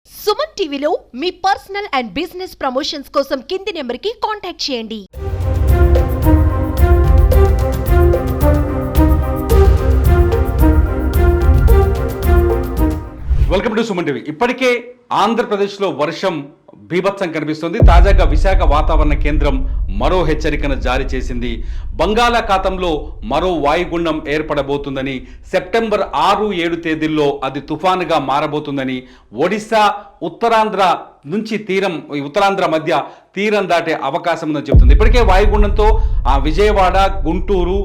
సుమన్ టీవీలో మీ personal and business promotions కోసం కింది నెంబర్కి కాంటాక్ట్ చేయండి. Welcome to Suman TV. ఇప్పటికే ఆంధ్రప్రదేశ్లో వర్షం బీభత్సం కనిపిస్తుంది. తాజాగా విశాఖ వాతావరణ కేంద్రం మరో హెచ్చరికను జారీ చేసింది. బంగాళాఖాతంలో మరో వాయుగుండం ఏర్పడబోతుందని, సెప్టెంబర్ 6-7 తేదీల్లో అది తుఫానుగా మారబోతుందని, ఒడిశా ఉత్తరాంధ్ర నుంచి ఉత్తరాంధ్ర మధ్య తీరం దాటే అవకాశం ఉందని చెబుతుంది. ఇప్పటికే వాయుగుండంతో విజయవాడ, గుంటూరు,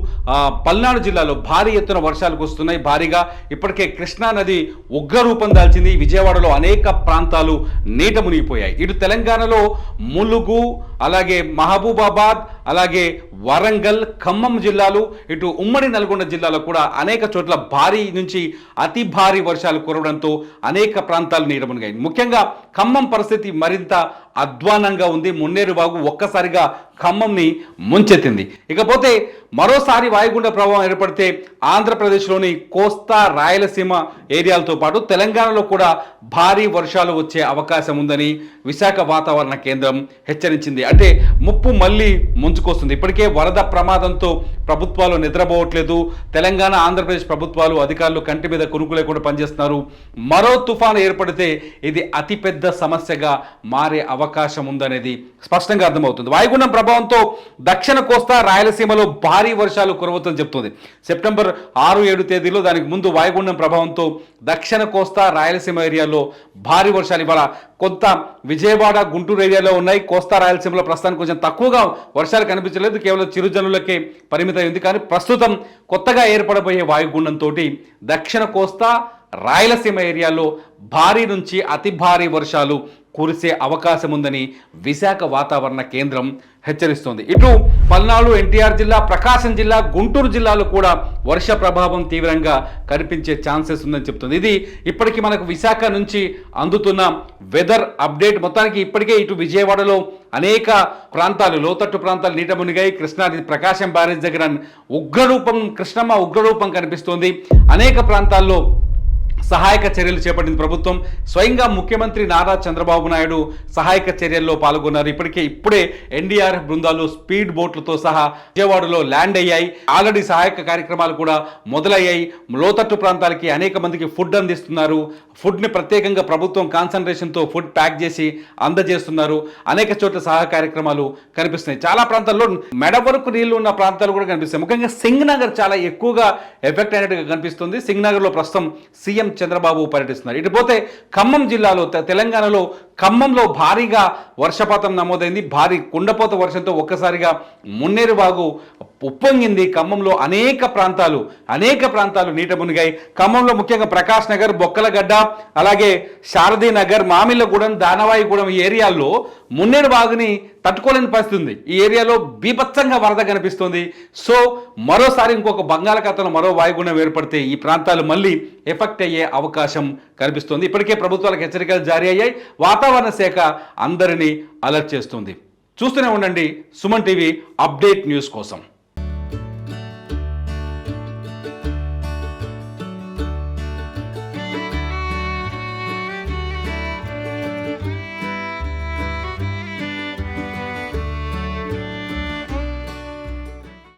పల్నాడు జిల్లాలో భారీ ఎత్తున వర్షాలు కురుస్తున్నాయి. భారీగా ఇప్పటికే కృష్ణా నది ఉగ్రరూపం దాల్చింది. విజయవాడలో అనేక ప్రాంతాలు నీట మునిగిపోయాయి. ఇటు తెలంగాణలో ములుగు, అలాగే మహబూబాబాద్, అలాగే వరంగల్, ఖమ్మం జిల్లాలు, ఇటు ఉమ్మడి నల్గొండ జిల్లాలో కూడా అనేక చోట్ల భారీ నుంచి అతి భారీ వర్షాలు కురవడంతో అనేక ప్రాంతాలు నీట మునిగాయి. ముఖ్యంగా ఖమ్మం పరిస్థితి మరింత అధ్వానంగా ఉంది. మున్నేరు వాగు ఒక్కసారిగా ఖమ్మంని ముంచెత్తింది. ఇకపోతే మరోసారి వాయుగుండ ప్రభావం ఏర్పడితే ఆంధ్రప్రదేశ్లోని కోస్తా, రాయలసీమ ఏరియాలతో పాటు తెలంగాణలో కూడా భారీ వర్షాలు వచ్చే అవకాశం ఉందని విశాఖ వాతావరణ కేంద్రం హెచ్చరించింది. అంటే ముప్పు మళ్ళీ ముంచుకొస్తుంది. ఇప్పటికే వరద ప్రమాదంతో ప్రభుత్వాలు నిద్రపోవట్లేదు. తెలంగాణ, ఆంధ్రప్రదేశ్ ప్రభుత్వాలు, అధికారులు కంటి మీద కునుకు లేకుండా పనిచేస్తున్నారు. మరో తుఫాను ఏర్పడితే ఇది అతిపెద్ద సమస్యగా మారే అవకాశం ఉందనేది స్పష్టంగా అర్థమవుతుంది. వాయుగుండం ప్రభావంతో దక్షిణ కోస్తా, రాయలసీమలో భారీ వర్షాలు కురవచ్చని చెప్తుంది. సెప్టెంబర్ 6-7 తేదీలో, దానికి ముందు వాయుగుండం ప్రభావంతో దక్షిణ కోస్తా, రాయలసీమ ఏరియాలో భారీ వర్షాలు ఇవాళ కొంత విజయవాడ, గుంటూరు ఏరియాలో ఉన్నాయి. కోస్తా, రాయలసీమలో ప్రస్తుతానికి కొంచెం తక్కువగా వర్షాలు కనిపించలేదు. కేవలం చిరుజనులకే పరిమితమైంది. కానీ ప్రస్తుతం కొత్తగా ఏర్పడబోయే వాయుగుండంతో దక్షిణ కోస్తా, రాయలసీమ ఏరియాలో భారీ నుంచి అతి భారీ వర్షాలు కురిసే అవకాశం ఉందని విశాఖ వాతావరణ కేంద్రం హెచ్చరిస్తోంది. ఇటు పల్నాడు, ఎన్టీఆర్ జిల్లా, ప్రకాశం జిల్లా, గుంటూరు జిల్లాలో కూడా వర్ష ప్రభావం తీవ్రంగా కనిపించే ఛాన్సెస్ ఉందని చెప్తుంది. ఇది ఇప్పటికీ మనకు విశాఖ నుంచి అందుతున్న వెదర్ అప్డేట్. మొత్తానికి ఇప్పటికే ఇటు విజయవాడలో అనేక ప్రాంతాలు, లోతట్టు ప్రాంతాలు నీట మునిగాయి. కృష్ణానది ప్రకాశం బ్యారేజ్ దగ్గర కృష్ణమ్మ ఉగ్రరూపం కనిపిస్తోంది. అనేక ప్రాంతాల్లో సహాయక చర్యలు చేపట్టింది ప్రభుత్వం. స్వయంగా ముఖ్యమంత్రి నారా చంద్రబాబు నాయుడు సహాయక చర్యల్లో పాల్గొన్నారు. ఇప్పుడే ఎన్డీఆర్ఎఫ్ బృందాలు స్పీడ్ బోట్లతో సహా విజయవాడలో ల్యాండ్ అయ్యాయి. ఆల్రెడీ సహాయక కార్యక్రమాలు కూడా మొదలయ్యాయి. లోతట్టు ప్రాంతాలకి అనేక మందికి ఫుడ్ అందిస్తున్నారు. ఫుడ్ని ప్రత్యేకంగా ప్రభుత్వం కాన్సన్ట్రేషన్తో ఫుడ్ ప్యాక్ చేసి అందజేస్తున్నారు. అనేక చోట్ల సహాయ కార్యక్రమాలు కనిపిస్తున్నాయి. చాలా ప్రాంతాల్లో మెడ వరకు నీళ్లు ఉన్న ప్రాంతాలు కూడా కనిపిస్తాయి. ముఖ్యంగా సింగ్ నగర్ చాలా ఎక్కువగా ఎఫెక్ట్ అయినట్టుగా కనిపిస్తుంది. సింగ్ నగర్లో ప్రస్తుతం సీఎం చంద్రబాబు పర్యటిస్తున్నారు. ఇటుపోతే ఖమ్మం జిల్లాలో, తెలంగాణలో ఖమ్మంలో భారీగా వర్షపాతం నమోదైంది. భారీ కుండపోత వర్షంతో ఒక్కసారిగా మున్నేరు వాగు ఉప్పొంగింది. ఖమ్మంలో అనేక ప్రాంతాలు నీట మునిగాయి. ఖమ్మంలో ముఖ్యంగా ప్రకాష్ నగర్, బొక్కలగడ్డ, అలాగే శారదీ నగర్, మామిళ్ళగూడెం, దానవాయిగూడెం ఈ ఏరియాల్లో మున్నేరు వాగుని తట్టుకోలేని పరిస్థితి ఉంది. ఈ ఏరియాలో బీభత్సంగా వరద కనిపిస్తుంది. సో మరోసారి ఇంకొక బంగాళాఖాతంలో మరో వాయుగుండం ఏర్పడితే ఈ ప్రాంతాలు మళ్ళీ ఎఫెక్ట్ అయ్యే అవకాశం కనిపిస్తుంది. ఇప్పటికే ప్రభుత్వాలకు హెచ్చరికలు జారీ అయ్యాయి. వాతావరణ శాఖ అందరినీ అలర్ట్ చేస్తుంది. చూస్తూనే ఉండండి సుమన్ టీవీ అప్డేట్ న్యూస్ కోసం.